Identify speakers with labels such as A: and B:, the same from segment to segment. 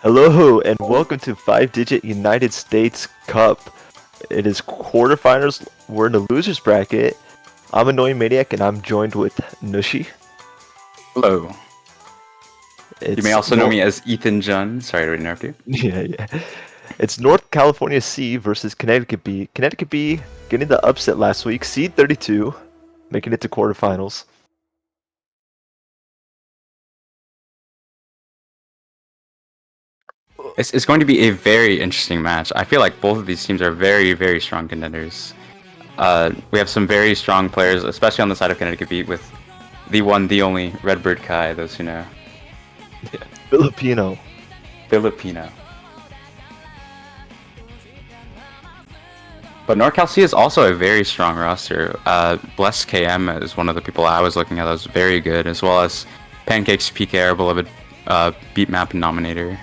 A: Hello and welcome to 5-digit United States Cup. It is quarterfinals. We're in the losers bracket. I'm Annoying Maniac and I'm joined with Nushi.
B: Hello. You may
A: It's
B: also know me as Ethan Jun. Sorry to interrupt you.
A: yeah. It's North California C versus Connecticut B. Connecticut B getting the upset last week, seed 32, making it to quarterfinals.
B: It's going to be a very interesting match. I feel like both of these teams are very, very strong contenders. We have some very strong players, especially on the side of Connecticut Beat with the one, the only Redbird Kai, those who know.
A: Yeah. Filipino.
B: Filipino. But NorCal C is also a very strong roster. Bless KM is one of the people I was looking at that was very good, as well as Pancakes PK, our beloved beat map nominator.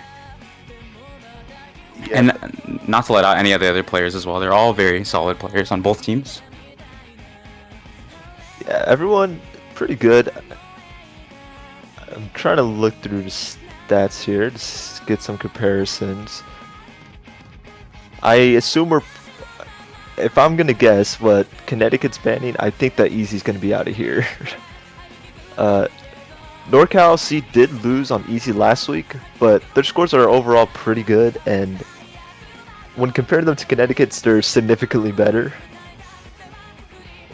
A: Yeah.
B: And not to let out any of the other players as well. They're all very solid players on both teams.
A: Yeah, everyone pretty good. I'm trying to look through the stats here to get some comparisons. I assume if I'm gonna guess what Connecticut's banning, I think that Easy's gonna be out of here. NorCal C did lose on Easy last week, but their scores are overall pretty good, and when comparing them to Connecticut's, they're significantly better.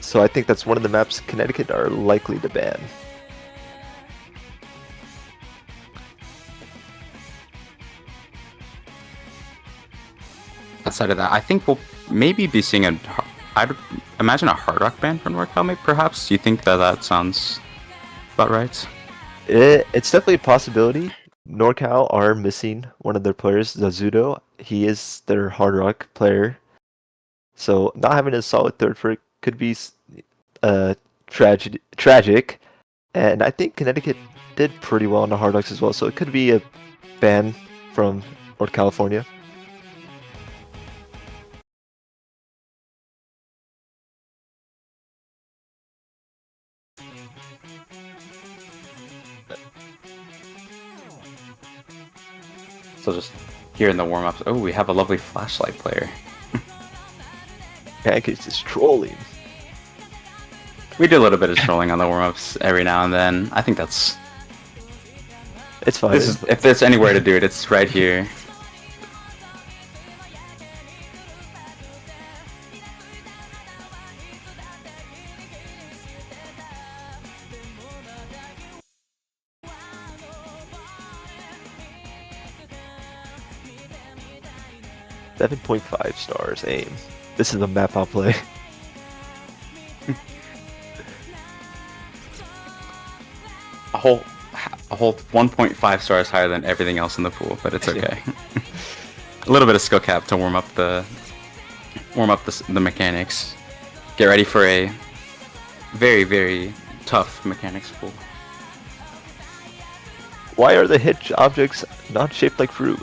A: So I think that's one of the maps Connecticut are likely to ban.
B: Outside of that, I think we'll maybe be seeing I'd imagine a Hard Rock ban from NorCal, maybe, perhaps? Do you think that sounds about right?
A: It's definitely a possibility. NorCal are missing one of their players, Zazudo. He is their Hard Rock player. So not having a solid third for it could be tragic. And I think Connecticut did pretty well on the Hard Rocks as well. So it could be a ban from North California.
B: So just here in the warm-ups, oh, we have a lovely flashlight player.
A: Pancakes is trolling.
B: We do a little bit of trolling on the warm-ups every now and then. I think that's...
A: It's fine.
B: If there's anywhere to do it, it's right here.
A: $7.5 aim. This is a map I'll play.
B: A whole 1.5 stars higher than everything else in the pool, but it's okay. A little bit of skill cap to warm up the mechanics. Get ready for a very, very tough mechanics pool.
A: Why are the hit objects not shaped like fruit?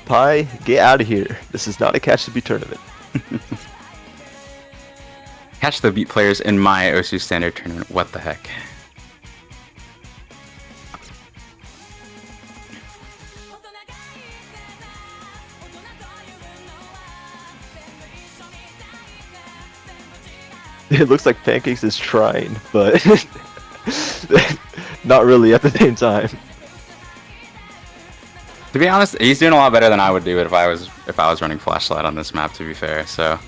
A: Pie, get out of here. This is not a catch to be tournament.
B: Catch the beat players in my OSU standard tournament. What the heck?
A: It looks like Pancakes is trying, but not really at the same time.
B: To be honest, he's doing a lot better than I would do it if I was running flashlight on this map. To be fair, so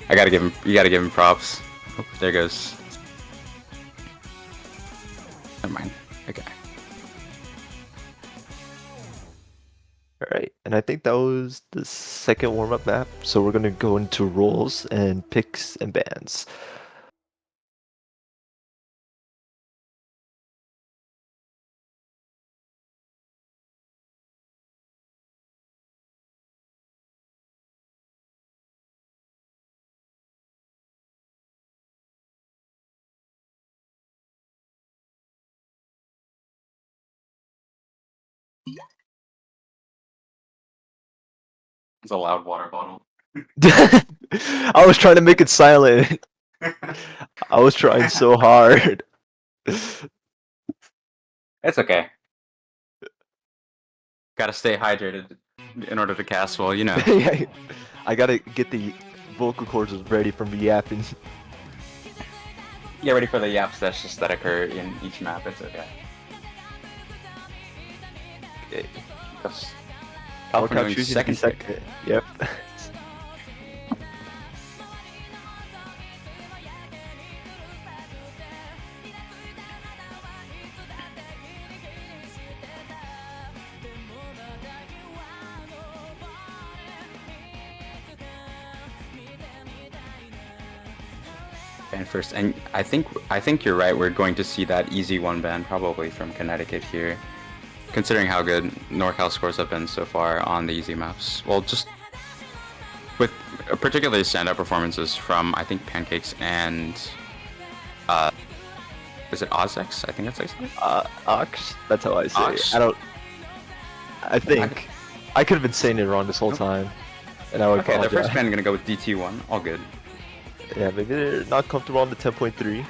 B: you gotta give him props. Oh, there goes. Never mind. Okay.
A: Alright, and I think that was the second warm-up map, so we're gonna go into roles and picks and bans.
B: It's a loud water bottle.
A: I was trying to make it silent. I was trying so hard.
B: It's okay. Gotta stay hydrated. in order to cast well, you know.
A: Yeah, I gotta get the vocal cords ready from yapping.
B: Get ready for the yap sessions that occur in each map. It's okay.
A: Okay.
B: Yes.
A: Norcal
B: California
A: choosing to be
B: second pick.
A: second. Yep.
B: And first, and I think you're right. We're going to see that easy one ban probably from Connecticut here, considering how good NorCal scores have been so far on the easy maps. Well, just with particularly standout performances from I think Pancakes and is it Ozex? I think that's like
A: Ox. That's how I say
B: Ox.
A: it. I think I could have been saying it wrong this whole
B: Nope.
A: time, and I would
B: Okay, their
A: apologize.
B: first ban gonna go with DT1. All good.
A: Yeah, maybe they're not comfortable on the 10.3.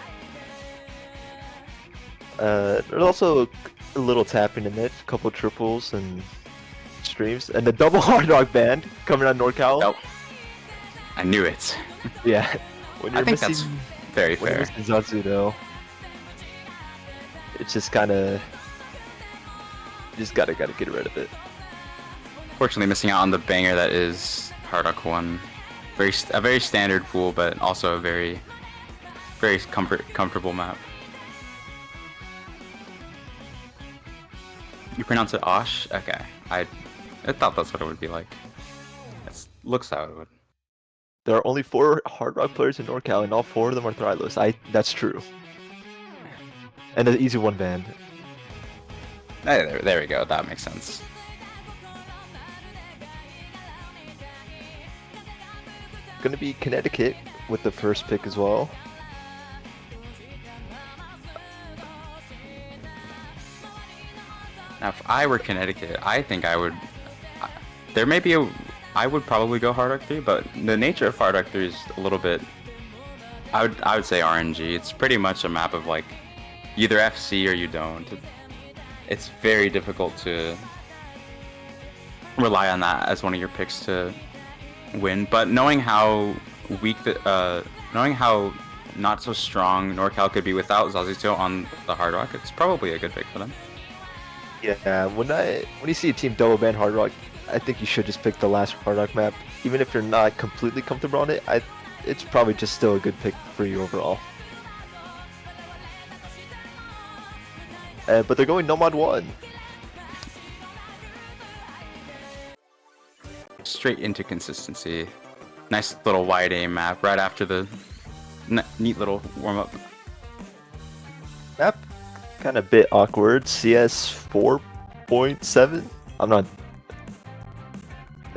A: There's also a little tapping in it, a couple triples and streams, and the double hard rock band coming on NorCal.
B: Nope. I knew it.
A: Yeah, when
B: I think that's very
A: when you're
B: fair.
A: missing Zazu though, it's just kind of just gotta get rid of it.
B: Fortunately, missing out on the banger that is Hard Rock 1. A very standard pool, but also a very comfortable map. You pronounce it Osh? Okay. I thought that's what it would be like. It looks how it would.
A: There are only 4 hard rock players in NorCal, and all 4 of them are Thrylers. That's true. And an easy one band.
B: Hey, there we go. That makes sense.
A: Gonna be Connecticut with the first pick as well.
B: Now, if I were Connecticut, I think I would. There may be a. I would probably go Hard Rock 3, but the nature of Hard Rock 3 is a little bit. I would say RNG. It's pretty much a map of like, either FC or you don't. It's very difficult to rely on that as one of your picks to win. But knowing how weak knowing how not so strong NorCal could be without Zazito on the Hard Rock, it's probably a good pick for them.
A: Yeah, when you see a team double ban hard rock, I think you should just pick the last hard rock map, even if you're not completely comfortable on it. It's probably just still a good pick for you overall. But they're going Nomad 1.
B: Straight into consistency. Nice little wide aim map right after the neat little warm up.
A: Map kind of bit awkward. CS 4.7. I'm not.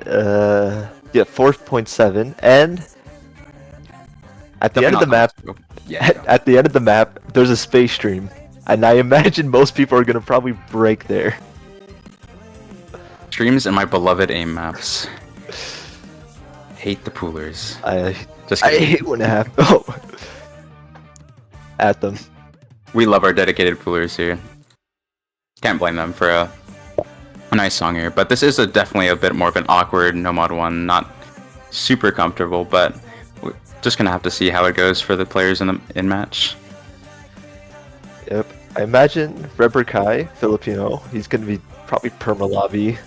A: Yeah, 4.7, and at the end of the map, at the end of the map, there's a space stream, and I imagine most people are gonna probably break there.
B: Streams and my beloved aim maps. Hate the poolers.
A: I
B: Just kidding.
A: hate when it happens. Oh. At them.
B: We love our dedicated poolers here. Can't blame them for a nice song here, but this is definitely a bit more of an awkward Nomad 1, not super comfortable, but we're just gonna have to see how it goes for the players in match.
A: Yep. I imagine Rebber Kai, Filipino, he's gonna be probably perma lobby.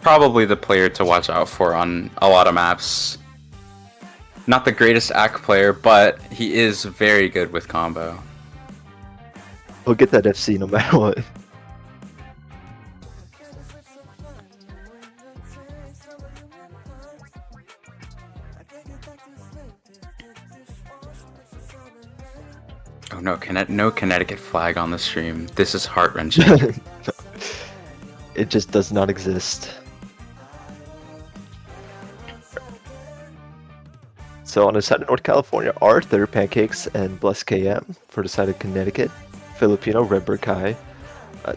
B: Probably the player to watch out for on a lot of maps. Not the greatest ACK player, but he is very good with combo.
A: He'll get that FC no matter what.
B: Oh no, no Connecticut flag on the stream. This is heart-wrenching.
A: It just does not exist. So on the side of North California, Arthur, Pancakes, and Bless KM. For the side of Connecticut, Filipino, Redbird Kai,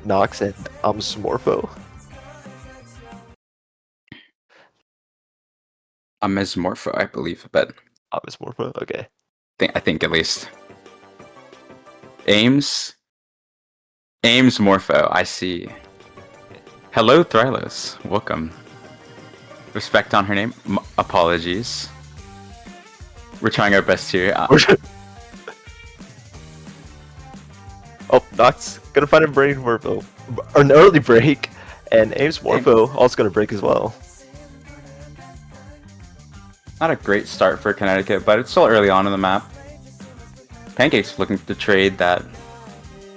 A: Nox, and Amsmorpho.
B: Amesmorpho, I believe, but
A: Amsmorpho, okay.
B: I think at least. Ames Morpho, I see. Hello, Thrylos. Welcome. Respect on her name. Apologies. We're trying our best here.
A: Oh, Nox gonna find a break Morpho. An early break. And Ames Morpho also gonna break as well.
B: Not a great start for Connecticut, but it's still early on in the map. Pancake's looking to trade that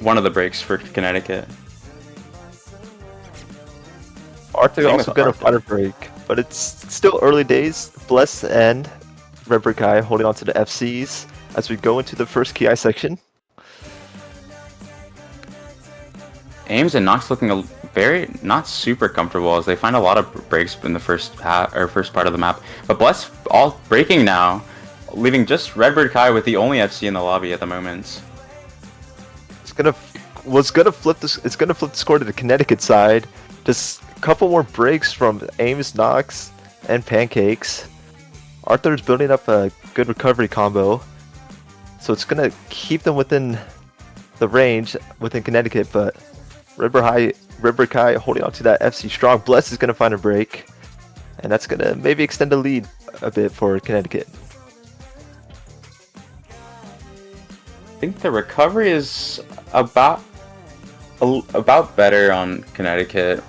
B: one of the breaks for Connecticut.
A: Arthur also gonna find a break, but it's still early days. Bless and Redbird Kai holding on to the FCs as we go into the first KI section.
B: Ames and Nox looking very not super comfortable as they find a lot of breaks in the first part of the map. But Bless all breaking now, leaving just Redbird Kai with the only FC in the lobby at the moment.
A: It's gonna flip the score to the Connecticut side. Just a couple more breaks from Ames, Nox, and Pancakes. Arthur's building up a good recovery combo, so it's gonna keep them within the range within Connecticut, but Redbird Kai holding on to that FC strong. Bless is going to find a break, and that's going to maybe extend the lead a bit for Connecticut.
B: I think the recovery is about better on Connecticut,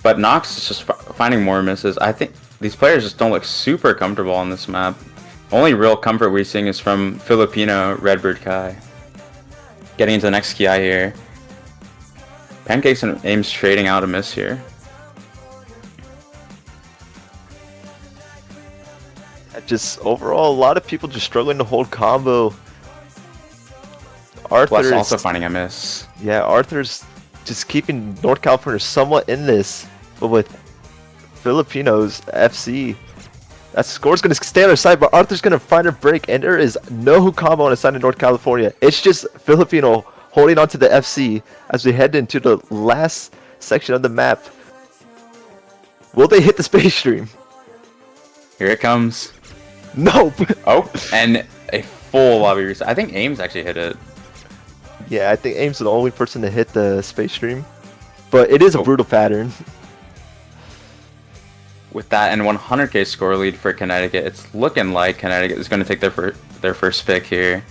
B: but Nox is just finding more misses. I think these players just don't look super comfortable on this map. Only real comfort we're seeing is from Filipino Redbird Kai. Getting into the next KI here. Pancakes and Ames trading out a miss here.
A: Just overall, a lot of people just struggling to hold combo. Arthur's
B: also finding a miss.
A: Yeah, Arthur's just keeping North California somewhat in this, but with Filipinos FC, that score's going to stay on their side, but Arthur's going to find a break, and there is no combo on the side of North California. It's just Filipino holding on to the FC as we head into the last section of the map. Will they hit the space stream?
B: Here it comes.
A: Nope.
B: Oh, and a full lobby reset. I think Ames actually hit it.
A: Yeah, I think Ames is the only person to hit the space stream, but it is a brutal pattern.
B: With that and 100k score lead for Connecticut, it's looking like Connecticut is going to take their first pick here.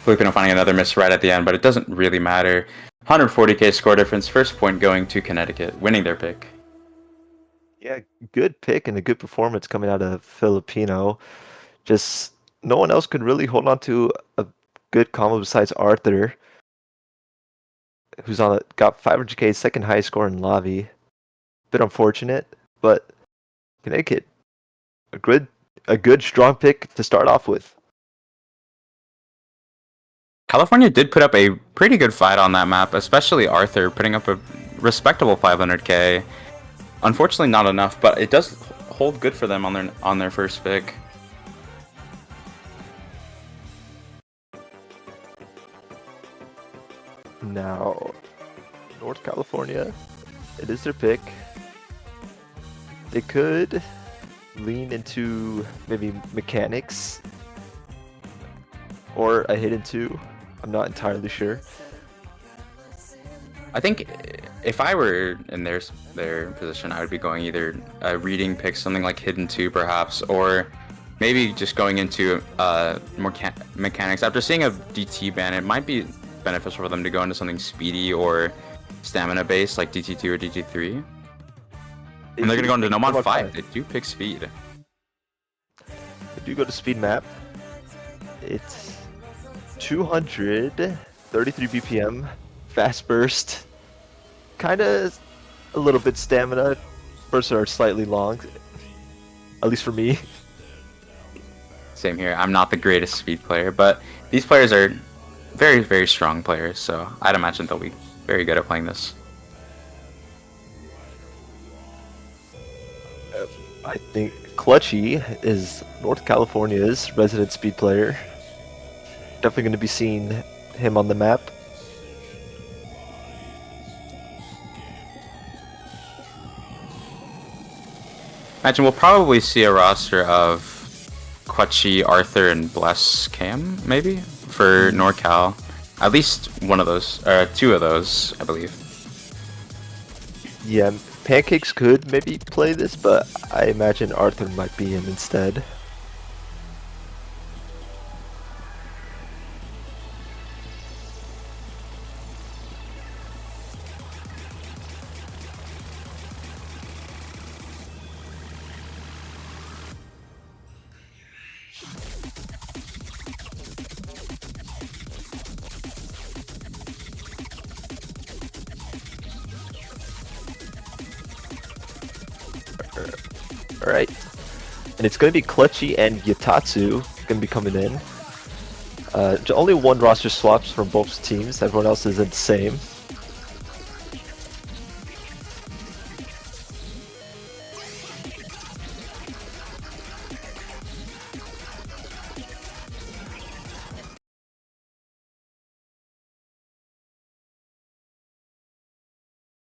B: Filipino finding another miss right at the end, but it doesn't really matter. 140k score difference, first point going to Connecticut, winning their pick.
A: Yeah, good pick and a good performance coming out of Filipino. Just no one else could really hold on to a good combo besides Arthur, who's got 500k, second highest score in lobby. Bit unfortunate, but Connecticut, a good strong pick to start off with.
B: California did put up a pretty good fight on that map, especially Arthur putting up a respectable 500k. Unfortunately, not enough, but it does hold good for them on their first pick.
A: Now, North California, it is their pick. They could lean into maybe mechanics or a hidden 2. I'm not entirely sure.
B: I think if I were in their position, I would be going either a reading pick, something like Hidden 2 perhaps, or maybe just going into more mechanics. After seeing a DT ban, it might be beneficial for them to go into something speedy or stamina based like DT2 or DT3. And they're going to go into Nomon 5. They do pick speed.
A: They do go to speed map. It's 233 BPM, fast burst, kind of a little bit stamina. Bursts are slightly long, at least for me.
B: Same here. I'm not the greatest speed player, but these players are very, very strong players, so I'd imagine they'll be very good at playing this.
A: I think Clutchy is North California's resident speed player. Definitely going to be seeing him on the map.
B: Imagine we'll probably see a roster of Quetchy, Arthur, and Bless Cam, maybe, for NorCal. At least one of those, or two of those, I believe.
A: Yeah, Pancakes could maybe play this, but I imagine Arthur might be him instead. Alright. And it's going to be Clutchy and Yatatsu going to be coming in. Only one roster swaps from both teams. Everyone else is the same.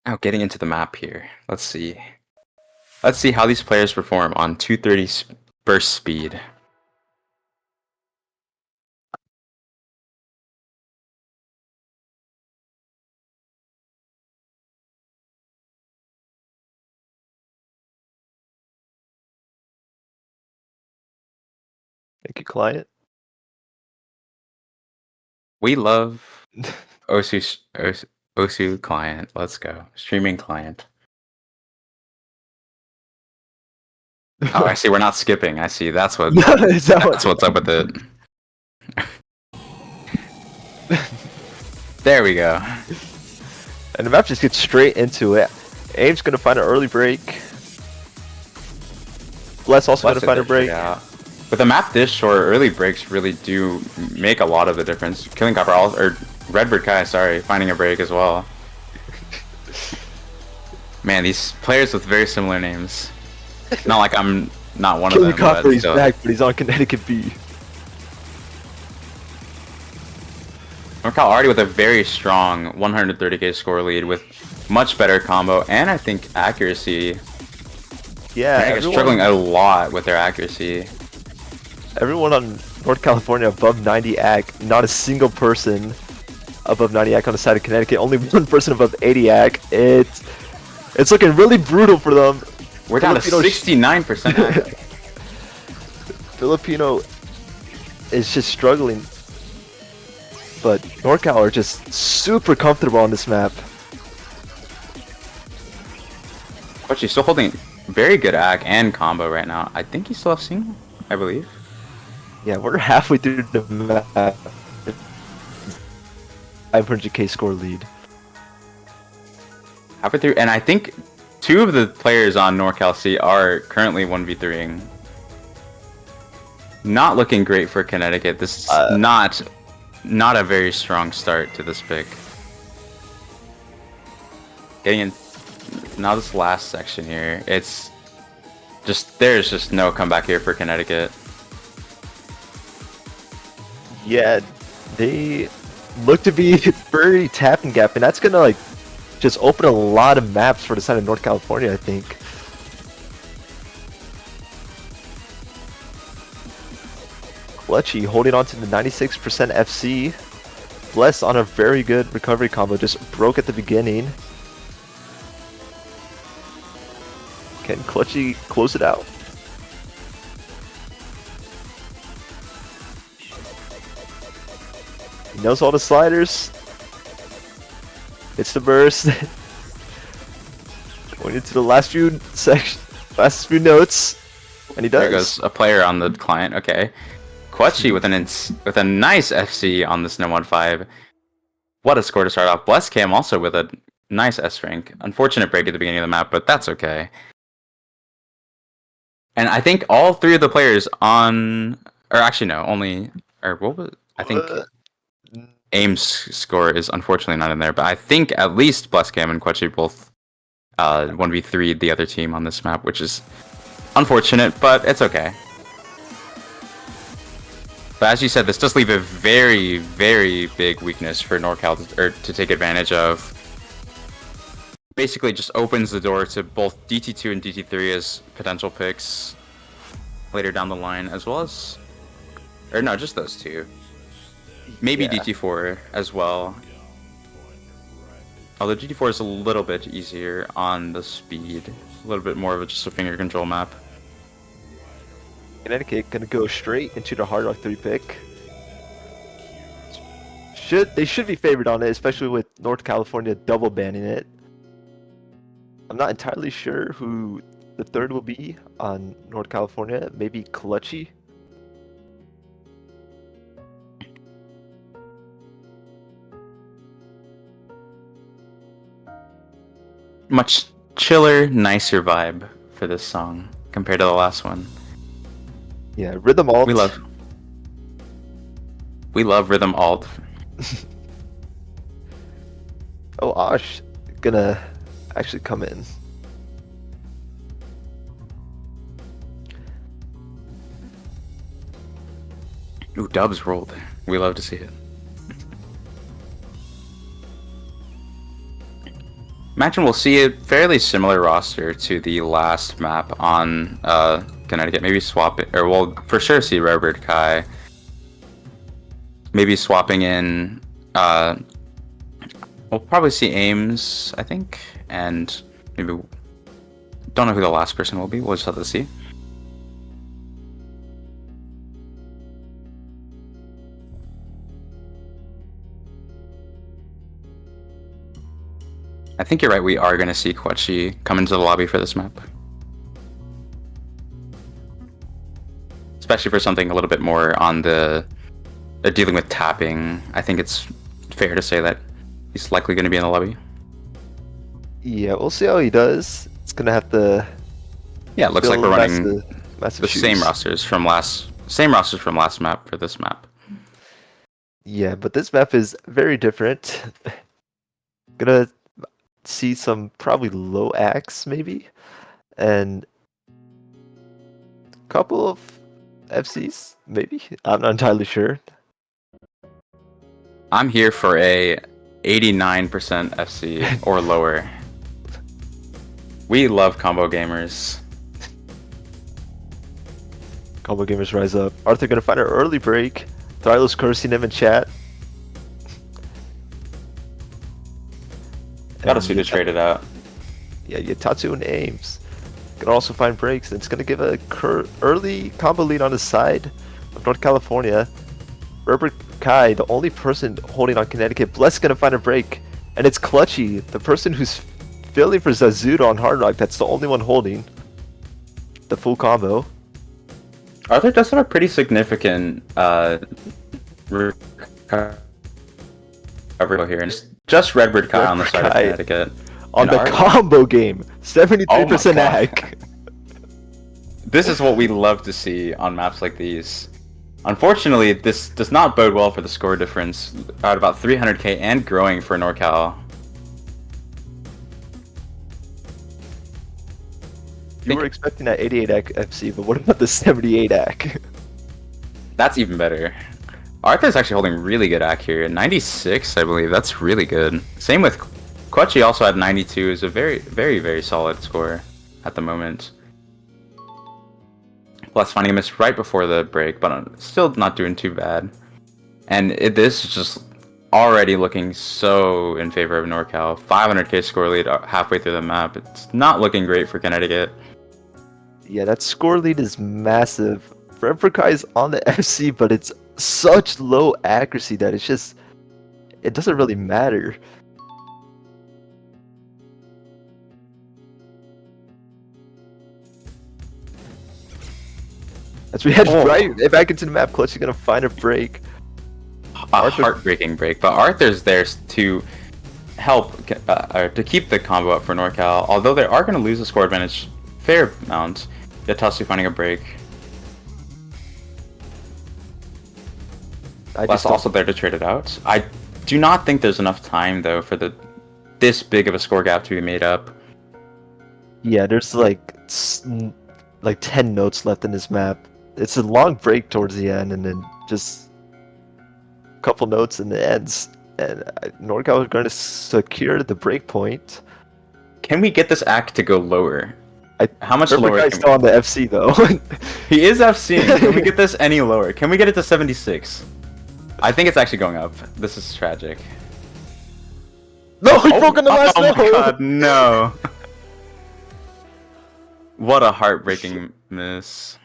B: Now getting into the map here. Let's see. Let's see how these players perform on 230 burst speed.
A: Thank you, client.
B: We love Osu client. Let's go. Streaming client. Oh, I see. We're not skipping. I see. That's what.
A: Is that
B: That's what's up with it. There we go.
A: And the map just gets straight into it. Aim's going to find an early break. Bless also going to find a break.
B: Yeah. With a map this short, early breaks really do make a lot of the difference. Killing Copper or Redbird Kai, sorry, finding a break as well. Man, these players with very similar names. Not like I'm not one
A: Killing
B: of them.
A: Copper, he's
B: still.
A: back, but he's on Connecticut B.
B: NorCal already with a very strong 130k score lead with much better combo and I think accuracy.
A: Yeah,
B: They're struggling a lot with their accuracy.
A: Everyone on North California above 90 AC, not a single person above 90 AC on the side of Connecticut, only one person above 80 AC. It's looking really brutal for them.
B: We're down to 69% AC.
A: Filipino is just struggling, but NorCal are just super comfortable on this map.
B: But she's still holding very good AC and combo right now. I think he still has single, I believe.
A: Yeah, we're halfway through the map. 500k score lead.
B: Halfway through, and I think two of the players on NorCal C are currently 1v3ing. Not looking great for Connecticut. This is not a very strong start to this pick. Getting in now this last section here, it's just there's just no comeback here for Connecticut.
A: Yeah, they look to be very tap and gap, and that's gonna like just open a lot of maps for the side of North California, I think. Clutchy holding on to the 96% FC. Bless on a very good recovery combo, just broke at the beginning. Can Clutchy close it out? He knows all the sliders. It's the burst. Going into the last few notes, and he does.
B: There goes a player on the client. Okay, Quetchy with a nice FC on the Snow 1-5. What a score to start off. Bless Cam also with a nice S rank. Unfortunate break at the beginning of the map, but that's okay. And I think all three of the players on, or actually no, only, or what was, I think Aim's score is unfortunately not in there, but I think at least Bless Cam and Quetchy both 1v3'd the other team on this map, which is unfortunate, but it's okay. But as you said, this does leave a very, very big weakness for NorCal to take advantage of. Basically just opens the door to both DT2 and DT3 as potential picks later down the line, as well as, or no, just those two. Maybe DT4 as well. Although GT4 is a little bit easier on the speed. A little bit more of just a finger control map.
A: Connecticut gonna go straight into the Hard Rock 3 pick. They should be favored on it, especially with North California double banning it. I'm not entirely sure who the third will be on North California. Maybe Clutchy.
B: Much chiller, nicer vibe for this song compared to the last one.
A: Yeah, Rhythm Alt.
B: We love Rhythm Alt.
A: Oh, Osh gonna actually come in.
B: Ooh, Dubs rolled. We love to see it. Imagine we'll see a fairly similar roster to the last map on Connecticut. Maybe swap it, or we'll for sure see Redbird Kai. Maybe swapping in. We'll probably see Ames, I think, and maybe don't know who the last person will be. We'll just have to see. I think you're right. We are going to see Quetchi come into the lobby for this map. Especially for something a little bit more on the dealing with tapping. I think it's fair to say that he's likely going to be in the lobby.
A: Yeah, we'll see how he does. It's gonna have to.
B: Yeah, it looks like we're running
A: massive
B: the
A: shoes.
B: same rosters from last map for this map.
A: Yeah, but this map is very different. Gonna see some probably low axe maybe, and a couple of FCs maybe. I'm not entirely sure.
B: I'm here for a 89% FC or lower. We love combo gamers.
A: Combo gamers rise up. Arthur gonna find an early break. Thylo's cursing him in chat.
B: Gotta see to trade it out.
A: Yeah, Yatatsu and Ames can also find breaks, and it's gonna give a early combo lead on his side of North California. Robert Kai, the only person holding on Connecticut. Bless gonna find a break, and it's Clutchy, the person who's filling for Zazuda on Hard Rock. That's the only one holding the full combo.
B: Arthur does have a pretty significant recovery here, and just Redbird Kai on the side of Connecticut.
A: On the combo game, 73% hack.
B: This is what we love to see on maps like these. Unfortunately, this does not bode well for the score difference at about 300k and growing for NorCal.
A: You were expecting that 88 FC, but what about the 78 AC?
B: That's even better. Arthur's actually holding really good AC here. 96, I believe. That's really good. Same with Quetchi, also at 92. Is a very, very, very solid score at the moment. Plus finding a miss right before the break, but still not doing too bad. And this is just already looking so in favor of NorCal. 500k score lead halfway through the map. It's not looking great for Connecticut.
A: Yeah, that score lead is massive. Kai is on the FC, but it's such low accuracy that it doesn't really matter. As we head right back into the map, Clutch is gonna find a break.
B: A heartbreaking break, but Arthur's there to help or to keep the combo up for NorCal. Although they are going to lose the score advantage fair amount. Yatasu finding a break. That's also there to trade it out. I do not think there's enough time though for this big of a score gap to be made up.
A: Yeah, there's like 10 notes left in this map. It's a long break towards the end, and then just a couple notes in the ends, and NorCal is going to secure the break point.
B: Can we get this act to go lower? How much lower?
A: Guy's still on the FC though.
B: He is FC. Can we get this any lower? Can we get it to 76? I think it's actually going up. This is tragic.
A: No, he broke on the last
B: oh my
A: note.
B: god, no. What a heartbreaking miss.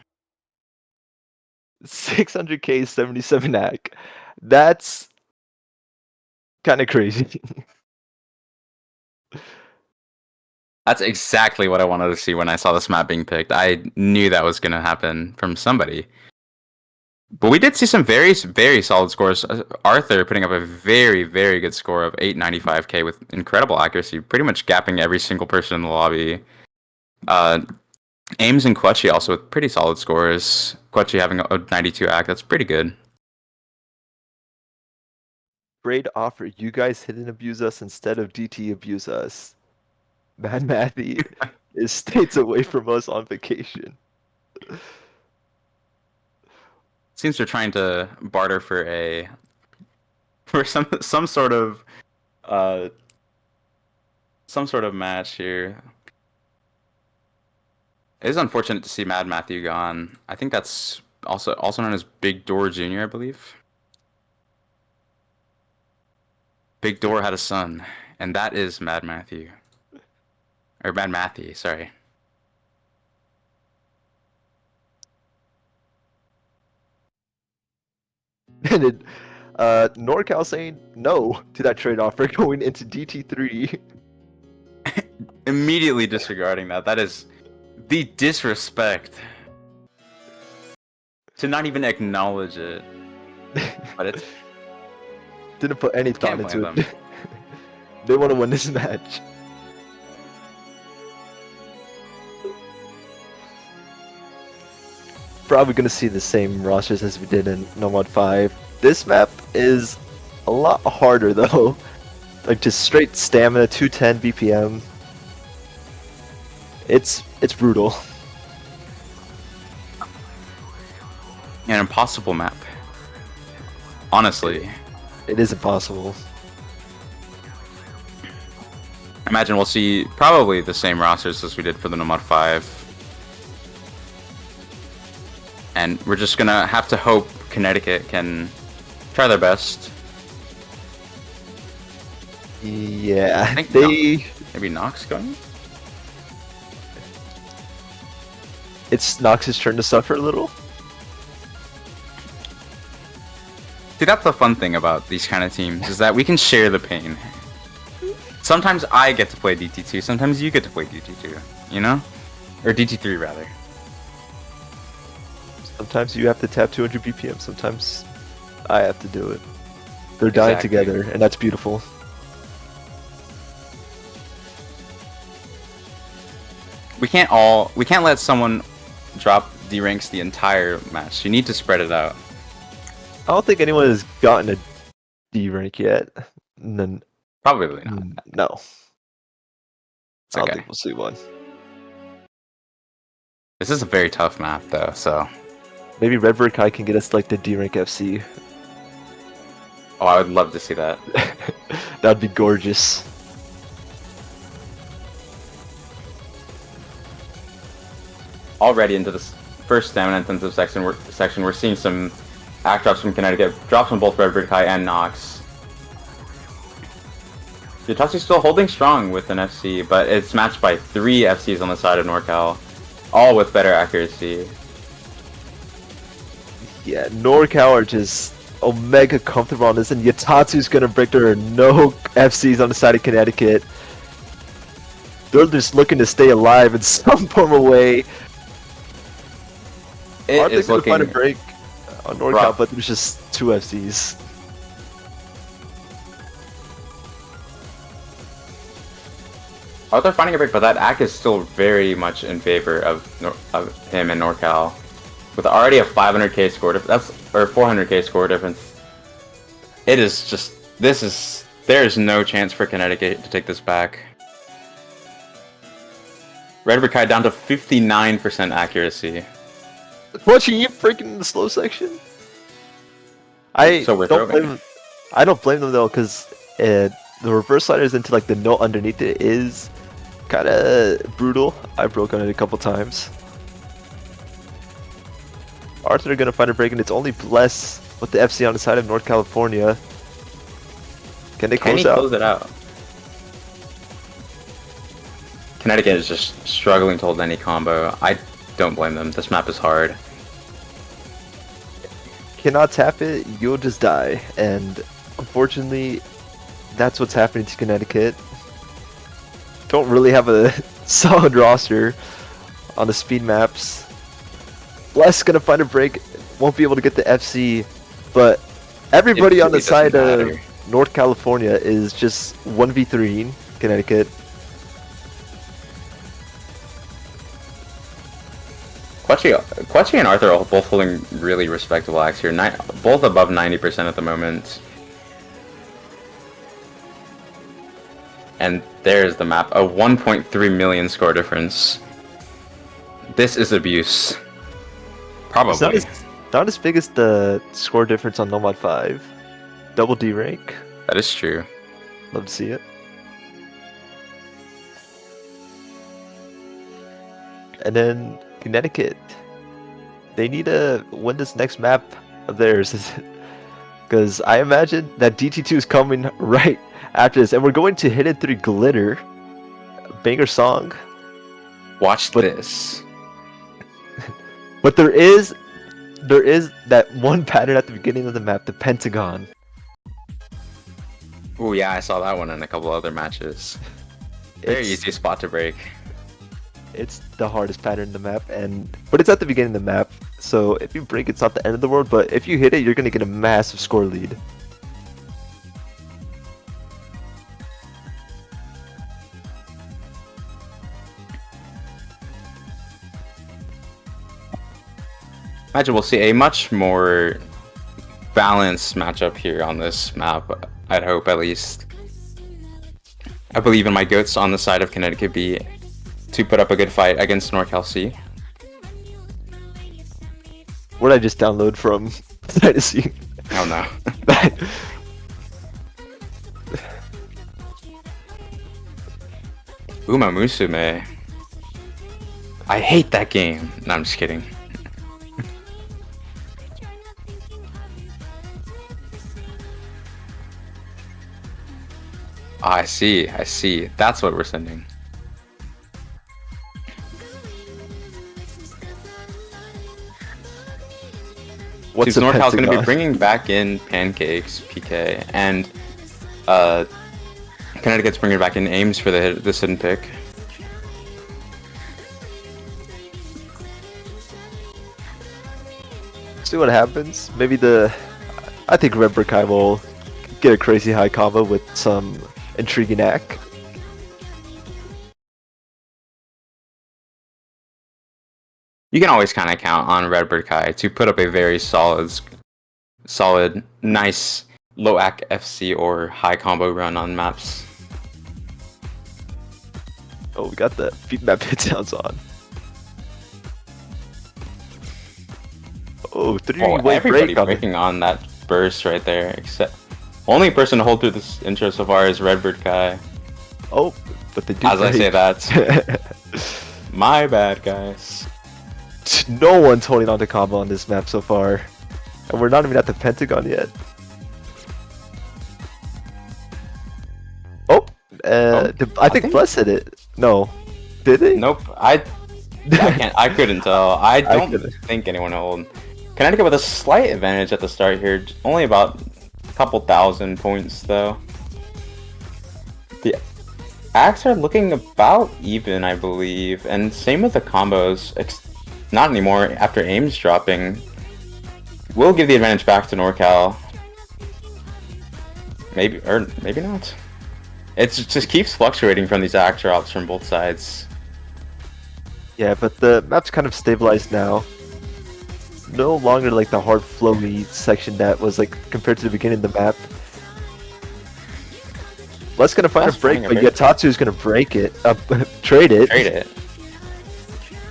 A: 600k 77 hack. That's kind of crazy.
B: That's exactly what I wanted to see when I saw this map being picked. I knew that was going to happen from somebody. But we did see some very, very solid scores. Arthur putting up a very, very good score of 895k with incredible accuracy, pretty much gapping every single person in the lobby. Ames and Quetchy also with pretty solid scores. Quetchy having a 92 act, that's pretty good.
A: Great offer. You guys hit and abuse us instead of DT abuse us. Mad Mathy is states away from us on vacation.
B: Seems they're trying to barter for some sort of match here. It is unfortunate to see Mad Matthew gone. I think that's also known as Big Door Jr., I believe. Big Door had a son, and that is Mad Matthew. Or Mad Matthew, sorry.
A: And it, NorCal saying no to that trade offer going into DT3.
B: Immediately disregarding that. That is the disrespect. To not even acknowledge it. But it's...
A: Didn't put any thought
B: Can't
A: into
B: blame
A: it. They want to win this match. Probably going to see the same rosters as we did in Nomad 5. This map is a lot harder though. Like just straight stamina, 210 BPM. It's brutal.
B: An impossible map. Honestly.
A: It is impossible.
B: I imagine we'll see probably the same rosters as we did for the Nomad 5. And we're just gonna have to hope Connecticut can try their best.
A: Yeah,
B: I think
A: they...
B: maybe Nox going?
A: It's Nox's turn to suffer a little.
B: See, that's the fun thing about these kind of teams, is that we can share the pain. Sometimes I get to play DT2, sometimes you get to play DT2, you know? Or DT3, rather.
A: Sometimes you have to tap 200 BPM, sometimes I have to do it. They're dying
B: Exactly.
A: together, and that's beautiful.
B: We can't let someone drop D ranks the entire match. You need to spread it out.
A: I don't think anyone has gotten a D rank yet.
B: Probably not.
A: No.
B: It's
A: I don't
B: okay.
A: think we'll see one.
B: This is a very tough map, though, so...
A: Maybe Redbird Kai can get us like the D rank FC.
B: Oh, I would love to see that.
A: That'd be gorgeous.
B: Already into this first stamina intensive section, we're seeing some act drops from Connecticut, drops from both Redbird Kai and Nox. Yatachi's still holding strong with an FC, but it's matched by 3 FCs on the side of NorCal, all with better accuracy.
A: Yeah, NorCal are just omega comfortable on this, and Yatatsu's gonna break their no FCs on the side of Connecticut. They're just looking to stay alive in some form of way.
B: It is
A: gonna find a
B: looking
A: break on NorCal,
B: rough.
A: but there's just 2 FCs.
B: Arthur finding a break, but that act is still very much in favor of him and NorCal. With already a 500k score difference, or 400k score difference, it is just, there is no chance for Connecticut to take this back. Redbird Kai down to 59% accuracy.
A: Watching you freaking in the slow section. I
B: So we're
A: don't
B: throwing.
A: blame them. I don't blame them though, because the reverse sliders into like the note underneath it is kind of brutal. I broke on it a couple times. Arthur are gonna find a break, and it's only Bless with the FC on the side of North California. Can they
B: Can
A: close
B: he
A: out?
B: close it out? Connecticut is just struggling to hold any combo. I don't blame them. This map is hard.
A: Cannot tap it, you'll just die. And unfortunately, that's what's happening to Connecticut. Don't really have a solid roster on the speed maps. Bless gonna find a break, won't be able to get the FC, but everybody
B: It
A: on the
B: really
A: side
B: doesn't
A: of
B: matter.
A: North California is just 1v3 Connecticut.
B: Quetchi and Arthur are both holding really respectable acts here. Both above 90% at the moment. And there's the map. A 1.3 million score difference. This is abuse. Probably.
A: It's not as big as the score difference on Nomad 5. Double D rank.
B: That is true.
A: Love to see it. And then Connecticut. They need to win this next map of theirs. Because I imagine that DT2 is coming right after this. And we're going to Hidden 3 Glitter. Banger song.
B: Watch this.
A: But there is that one pattern at the beginning of the map, the Pentagon.
B: Oh yeah, I saw that one in a couple other matches. Very easy spot to break.
A: It's the hardest pattern in the map, but it's at the beginning of the map, so if you break it's not the end of the world, but if you hit it, you're gonna get a massive score lead.
B: Imagine we'll see a much more balanced matchup here on this map, I'd hope at least. I believe in my goats on the side of Connecticut B to put up a good fight against NorCal C.
A: What did I just download from Tennessee?
B: Oh no. Uma Musume. I hate that game. No, I'm just kidding. Ah, I see. That's what we're sending.
A: What's
B: Since
A: the
B: NorCal's going to be
A: Pentagon?
B: bringing back in Pancakes, PK, and Connecticut's bringing back in Ames for this hidden pick.
A: See what happens. Maybe I think Red Brick High will get a crazy high combo with some intriguing act.
B: You can always kind of count on Redbird Kai to put up a very solid, nice low AC FC or high combo run on maps.
A: Oh, we got the beat map hit sounds on. Oh, three-way
B: Everybody
A: break on it.
B: breaking on that burst right there, except only person to hold through this intro so far is Redbird Kai.
A: Oh, but they do
B: As I
A: break.
B: say that, my bad, guys.
A: No one's holding on to combo on this map so far. And we're not even at the Pentagon yet. Oh, I think Bless hit it. No. Did he?
B: Nope. I couldn't tell. I don't
A: couldn't.
B: think anyone hold. Connecticut with a slight advantage at the start here. Only about a couple thousand points though. The acts are looking about even, I believe, and same with the combos. Not anymore after Ames dropping. We'll give the advantage back to NorCal. Maybe, or maybe not. It just keeps fluctuating from these act drops from both sides.
A: Yeah, but the map's kind of stabilized now. No longer like the hard flowy section that was like compared to the beginning of the map. Bless gonna find a break, but Yatatsu's gonna break it. Trade it.
B: Trade it.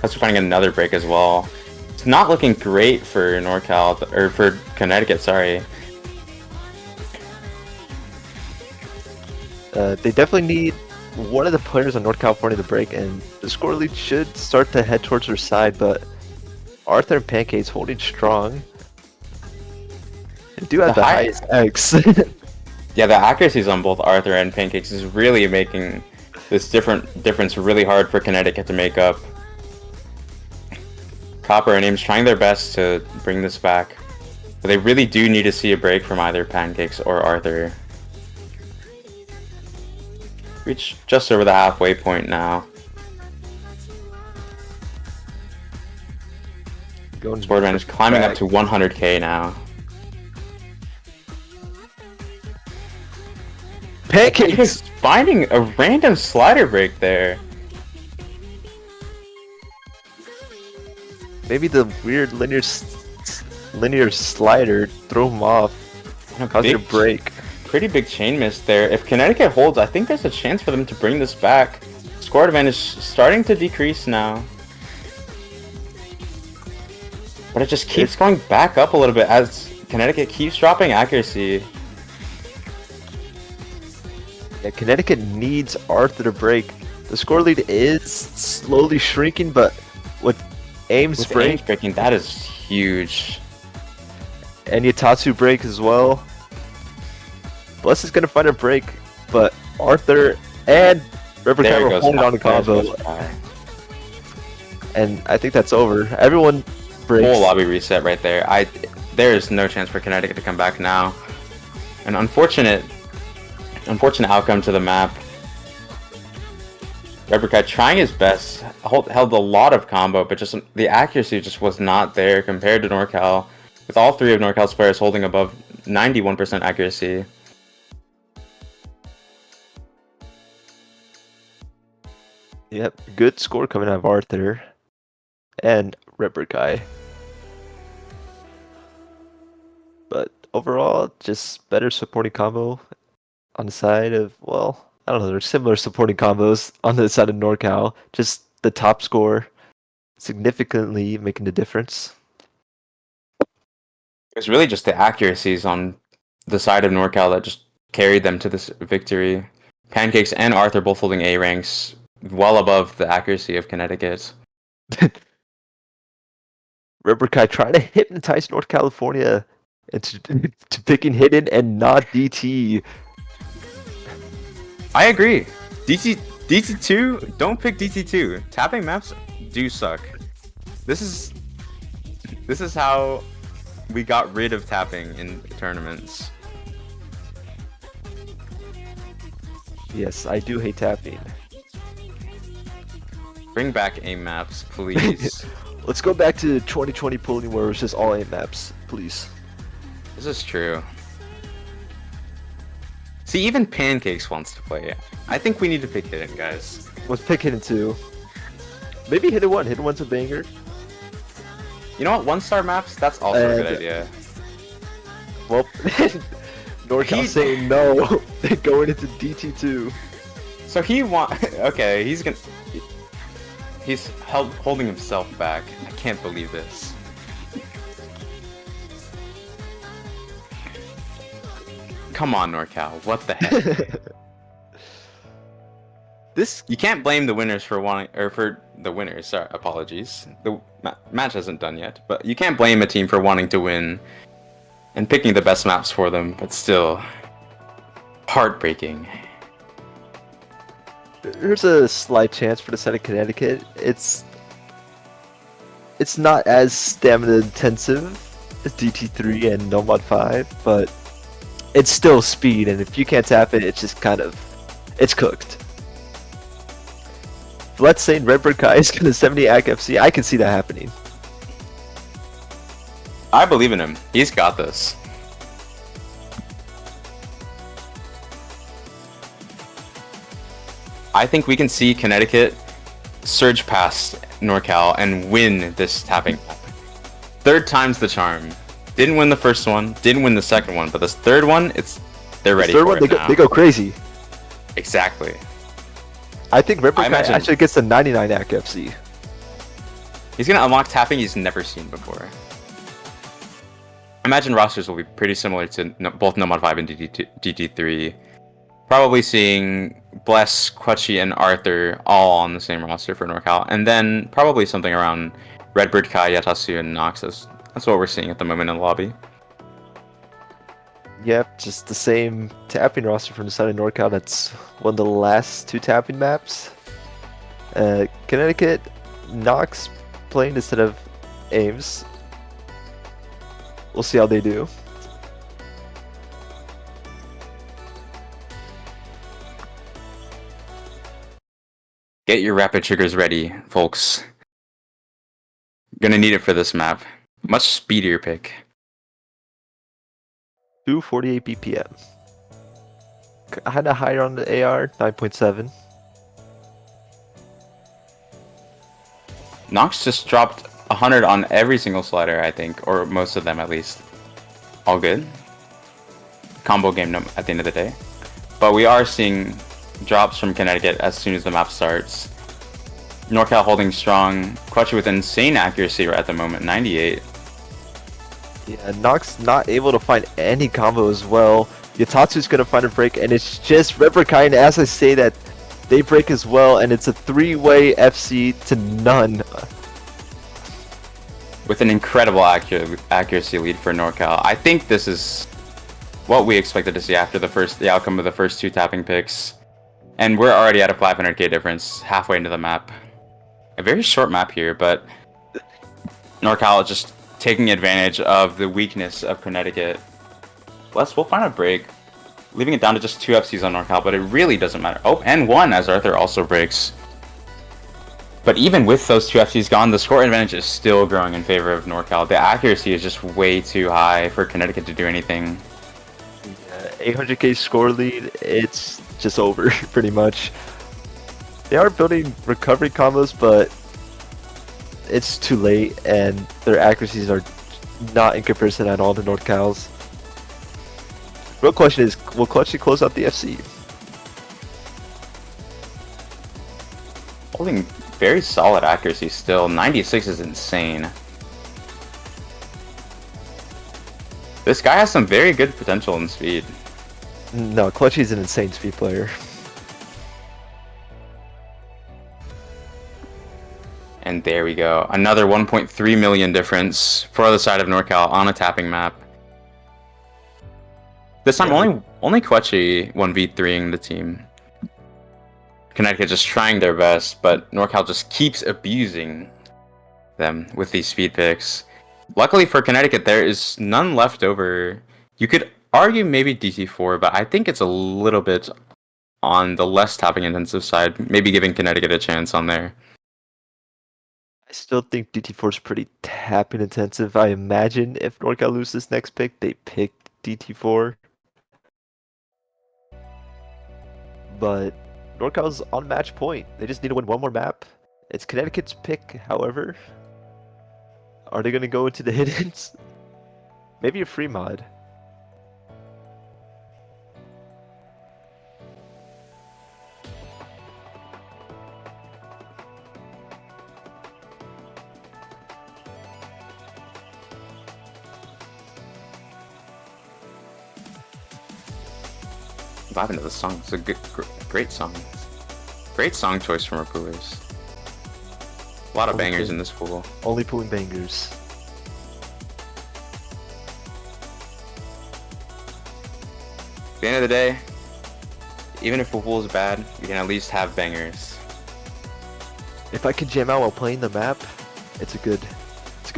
B: Plus we're finding another break as well. It's not looking great for NorCal, or for Connecticut, sorry.
A: They definitely need one of the players on North California to break, and the score lead should start to head towards their side, but Arthur and Pancakes holding strong. They do have the highest X.
B: Yeah, the accuracies on both Arthur and Pancakes is really making this difference really hard for Connecticut to make up. Copper and Ames trying their best to bring this back. But they really do need to see a break from either Pancakes or Arthur. Reach just over the halfway point now. Score advantage climbing up to 100k now.
A: Pancakes
B: finding a random slider break there.
A: Maybe the weird linear slider threw him off. Caused it to break.
B: Pretty big chain miss there. If Connecticut holds, I think there's a chance for them to bring this back. Score advantage starting to decrease now. But it just keeps going back up a little bit as Connecticut keeps dropping accuracy.
A: Yeah, Connecticut needs Arthur to break. The score lead is slowly shrinking, but with Ames breaking,
B: that is huge.
A: And Yatatsu break as well. Bless is gonna find a break, but Arthur and Ripper Kai are holding on to combo. And I think that's over. Everyone breaks.
B: Full lobby reset right there. There is no chance for Connecticut to come back now. An unfortunate outcome to the map. Ripper Kai trying his best, held a lot of combo, but just the accuracy just was not there compared to NorCal. With all three of NorCal's players holding above 91% accuracy.
A: Yep, good score coming out of Arthur and Ripper Kai. But overall, just better supporting combo on the side of, well, I don't know, there's similar supporting combos on the side of NorCal. Just the top score significantly making the difference.
B: It's really just the accuracies on the side of NorCal that just carried them to this victory. Pancakes and Arthur both holding A ranks, well above the accuracy of Connecticut.
A: Ripper Kai trying to hypnotize North California into to picking hidden and not DT.
B: I agree. DT2, don't pick DT2. Tapping maps do suck. This is how we got rid of tapping in tournaments.
A: Yes, I do hate tapping.
B: Bring back aim maps, please.
A: Let's go back to 2020 pooling where it's just all aim maps, please.
B: This is true. See, even Pancakes wants to play it. I think we need to pick Hidden, guys.
A: Let's pick Hidden 2. Maybe Hidden 1. Hidden 1's a banger.
B: You know what? 1-star maps? That's also a good idea.
A: Well, NorCal saying no. They're going into DT2.
B: So okay, he's holding himself back. I can't believe this. Come on, NorCal. What the heck? You can't blame the winners for the winners. Sorry, apologies. The match hasn't done yet, but you can't blame a team for wanting to win and picking the best maps for them. But still, heartbreaking.
A: There's a slight chance for the side of Connecticut. It's not as stamina intensive as DT3 and Nomad 5, but it's still speed, and if you can't tap it, it's just it's cooked. Let's say Redbird Kai is gonna 70 AC FC. I can see that happening.
B: I believe in him. He's got this. I think we can see Connecticut surge past NorCal and win this tapping map. Third time's the charm. Didn't win the first one, didn't win the second one, but this third one, they're ready for it now.
A: They go crazy.
B: Exactly.
A: I think Ripper Kai actually gets the 99 AC FC.
B: He's gonna unlock tapping he's never seen before. I imagine rosters will be pretty similar to both Nomad 5 and DT3. Probably seeing Bless, Quetchy, and Arthur all on the same roster for NorCal, and then probably something around Redbird Kai, Yatasu, and Nox. That's what we're seeing at the moment in the lobby.
A: Yep, just the same tapping roster from the side of NorCal. That's one of the last two tapping maps. Connecticut, Knox playing instead of Ames. We'll see how they do.
B: Get your rapid triggers ready, folks. Gonna need it for this map. Much speedier pick.
A: 248 BPM. Kinda higher on the AR, 9.7.
B: Nox just dropped 100 on every single slider, I think, or most of them at least. All good. Combo game at the end of the day. But we are seeing drops from Connecticut as soon as the map starts. NorCal holding strong. Clutchy with insane accuracy at the moment, 98.
A: Yeah, Nox not able to find any combo as well. Yatatsu's gonna find a break, and it's just Reprokine, as I say that, they break as well, and it's a three-way FC to none.
B: With an incredible accuracy lead for NorCal. I think this is what we expected to see after the outcome of the first two tapping picks. And we're already at a 500k difference, halfway into the map. A very short map here, but NorCal just taking advantage of the weakness of Connecticut. We'll find a break, leaving it down to just two FCs on NorCal, but it really doesn't matter. Oh, and one as Arthur also breaks. But even with those two FCs gone, the score advantage is still growing in favor of NorCal. The accuracy is just way too high for Connecticut to do anything.
A: 800k score lead, it's just over, pretty much. They are building recovery combos, but it's too late, and their accuracies are not in comparison at all to NorCal's. Real question is, will Clutchy close out the FC?
B: Holding very solid accuracy still. 96 is insane. This guy has some very good potential in speed.
A: No, Clutchy's an insane speed player.
B: And there we go. Another 1.3 million difference for the side of NorCal on a tapping map. This time only Quetchy 1v3ing the team. Connecticut just trying their best, but NorCal just keeps abusing them with these speed picks. Luckily for Connecticut, there is none left over. You could argue maybe DT4, but I think it's a little bit on the less tapping intensive side, maybe giving Connecticut a chance on there.
A: I still think DT4 is pretty tapping intensive. I imagine if NorCal loses this next pick, they pick DT4. But NorCal's on match point. They just need to win one more map. It's Connecticut's pick, however. Are they going to go into the hiddens? Maybe a free mod.
B: Vibing to the song. It's a great song. Great song choice from our poolers. A lot of bangers in this pool.
A: Only pooling bangers.
B: At the end of the day, even if the pool is bad, you can at least have bangers.
A: If I can jam out while playing the map, it's a good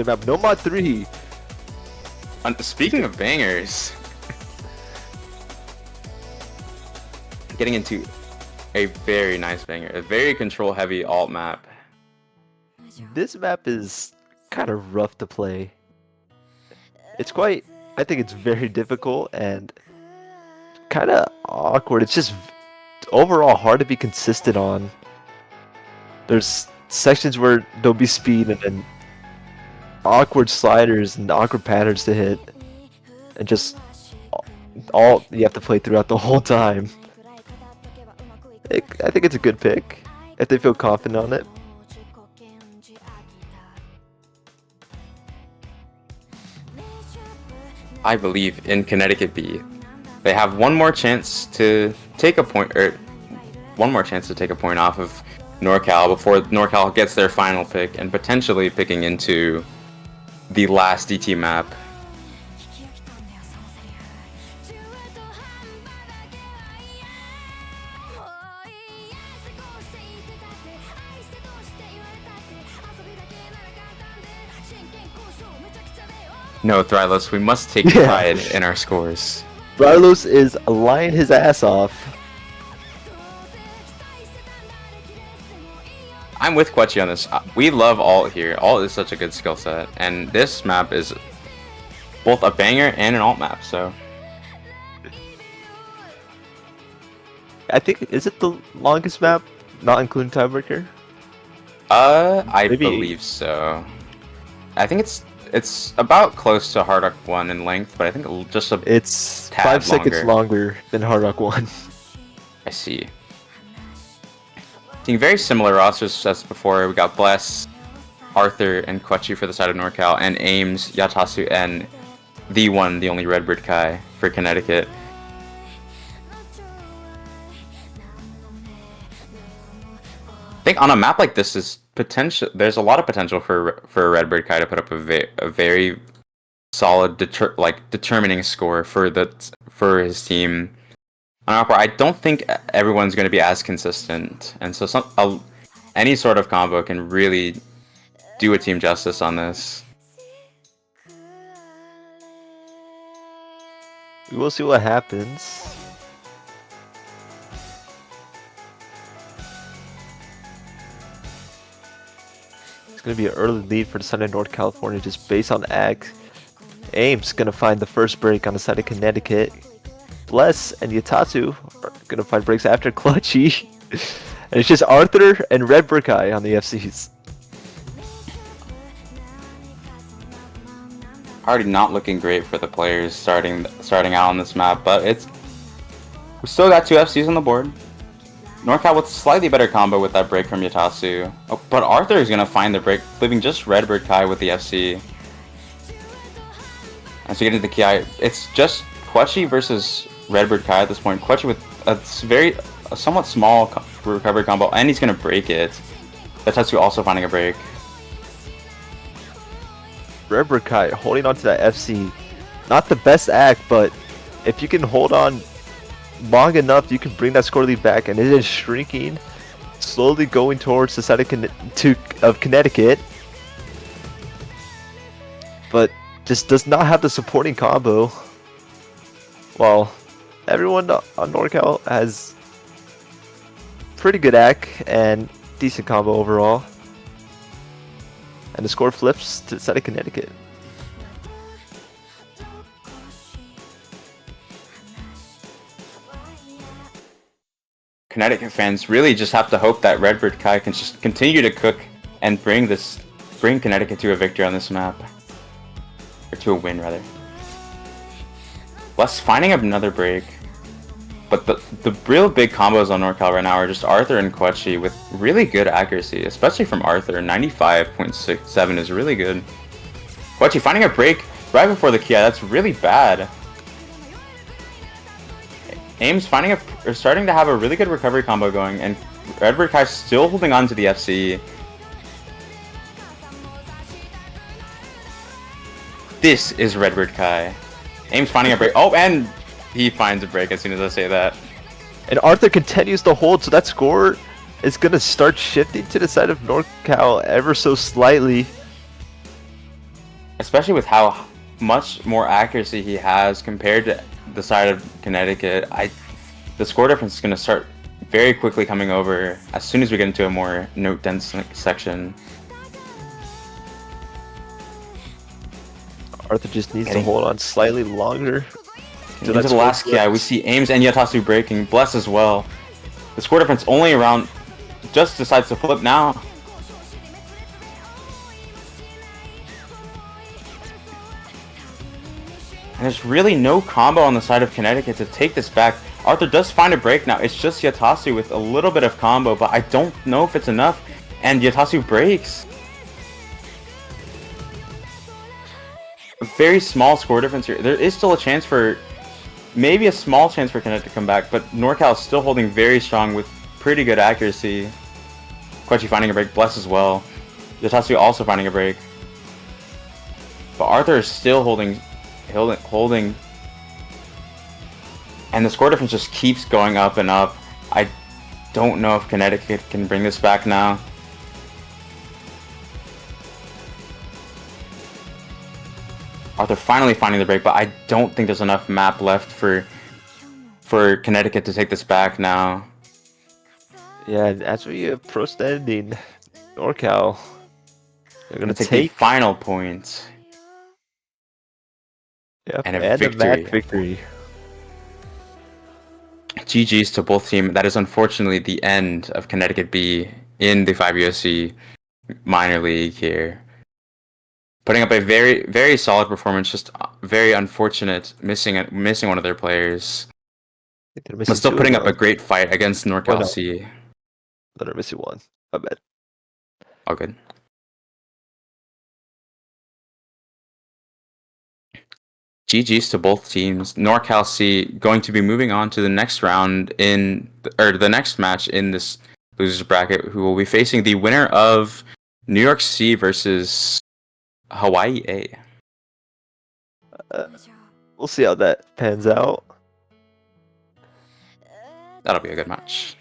A: map. No mod 3.
B: Speaking of bangers, getting into a very nice banger, a very control heavy alt map.
A: This map is kind of rough to play. I think it's very difficult and kind of awkward. It's just overall hard to be consistent on. There's sections where there'll be speed and then awkward sliders and awkward patterns to hit, and just all you have to play throughout the whole time. I think it's a good pick if they feel confident on it.
B: I believe in Connecticut B. They have one more chance to take a point, off of NorCal before NorCal gets their final pick and potentially picking into the last DT map. No, Thrylos, we must take
A: Yeah.
B: pride in our scores.
A: Rylos is lying his ass off.
B: I'm with Quetchi on this. We love alt here. Alt is such a good skill set, and this map is both a banger and an alt map, so...
A: I think, is it the longest map? Not including tiebreaker?
B: I
A: Maybe.
B: believe so. I think it's about close to Hard Rock 1 in length, but I think just a
A: It's
B: tad
A: 5 seconds longer than Hard Rock 1.
B: I see. Seeing very similar rosters as before. We got Bless, Arthur, and Quetchi for the side of NorCal, and Ames, Yatasu, and the one, the only Redbird Kai for Connecticut. I think on a map like this is potential. There's a lot of potential for a Redbird Kai to put up a very solid determining score for his team. On a map where I don't think everyone's going to be as consistent, and so any sort of combo can really do a team justice on this.
A: We will see what happens. It's going to be an early lead for the side of North California just based on ag. Ames going to find the first break on the side of Connecticut. Bless and Yatatsu are going to find breaks after Clutchy. And it's just Arthur and Redbird Kai on the FCs.
B: Already not looking great for the players starting out on this map, but we still got 2 FCs on the board. NorCal with slightly better combo with that break from Yatasu. Oh, but Arthur is going to find the break, leaving just Redbird Kai with the FC. As we get into the Ki, it's just Quetchi versus Redbird Kai at this point. Quetchi with a somewhat small recovery combo, and he's going to break it. Yatasu also finding a break.
A: Redbird Kai holding on to that FC. Not the best act, but if you can hold on long enough, you can bring that score lead back, and it is shrinking, slowly going towards the side of Connecticut. But just does not have the supporting combo. While everyone on NorCal has pretty good act and decent combo overall. And the score flips to the side of Connecticut.
B: Connecticut fans really just have to hope that Redbird Kai can just continue to cook and bring Connecticut to a victory on this map. Or to a win, rather. Bless finding another break. But the real big combos on NorCal right now are just Arthur and Quetchi with really good accuracy, especially from Arthur. 95.67 is really good. Quetchi finding a break right before the Ki, that's really bad. Ames starting to have a really good recovery combo going, and Redbird Kai still holding on to the FC. This is Redbird Kai. Ames finding a break. Oh, and he finds a break as soon as I say that.
A: And Arthur continues to hold, so that score is going to start shifting to the side of NorCal ever so slightly.
B: Especially with how much more accuracy he has compared to the side of Connecticut. The score difference is going to start very quickly coming over as soon as we get into a more note-dense section.
A: Arthur just needs to hold on slightly longer.
B: Into the last Ki, we see Ames and Yatasu breaking, Bless as well. The score difference only around, just decides to flip now. And there's really no combo on the side of Connecticut to take this back. Arthur does find a break now. It's just Yatasu with a little bit of combo, but I don't know if it's enough. And Yatasu breaks. A very small score difference here. There is still a chance for, maybe a small chance for Connecticut to come back, but NorCal is still holding very strong with pretty good accuracy. Quetchi finding a break, Bless as well. Yatasu also finding a break. But Arthur is still holding. And the score difference just keeps going up and up. I don't know if Connecticut can bring this back now. Arthur finally finding the break, but I don't think there's enough map left for Connecticut to take this back now.
A: Yeah, as we approach the ending, NorCal, they're
B: Gonna
A: gonna
B: take the
A: take,
B: final point
A: yep,
B: and a
A: and a match
B: victory.
A: victory.
B: GG's to both teams. That is unfortunately the end of Connecticut B in the 5USC minor league here. Putting up a very, very solid performance, just very unfortunate missing one of their players.
A: They're
B: But
A: missing
B: still
A: two of
B: putting up a
A: them.
B: great fight against
A: Oh
B: NorCal
A: no,
B: C.
A: they're missing one. My bad.
B: All good. GG's to both teams. NorCal C going to be moving on to the next round or the next match in this losers bracket, who will be facing the winner of New York C versus Hawaii A.
A: We'll see how that pans out.
B: That'll be a good match.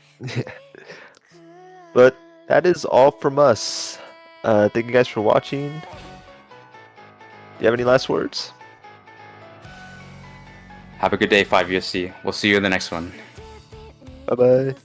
A: But that is all from us. Thank you guys for watching. Do you have any last words?
B: Have a good day, 5USC. We'll see you in the next one.
A: Bye bye.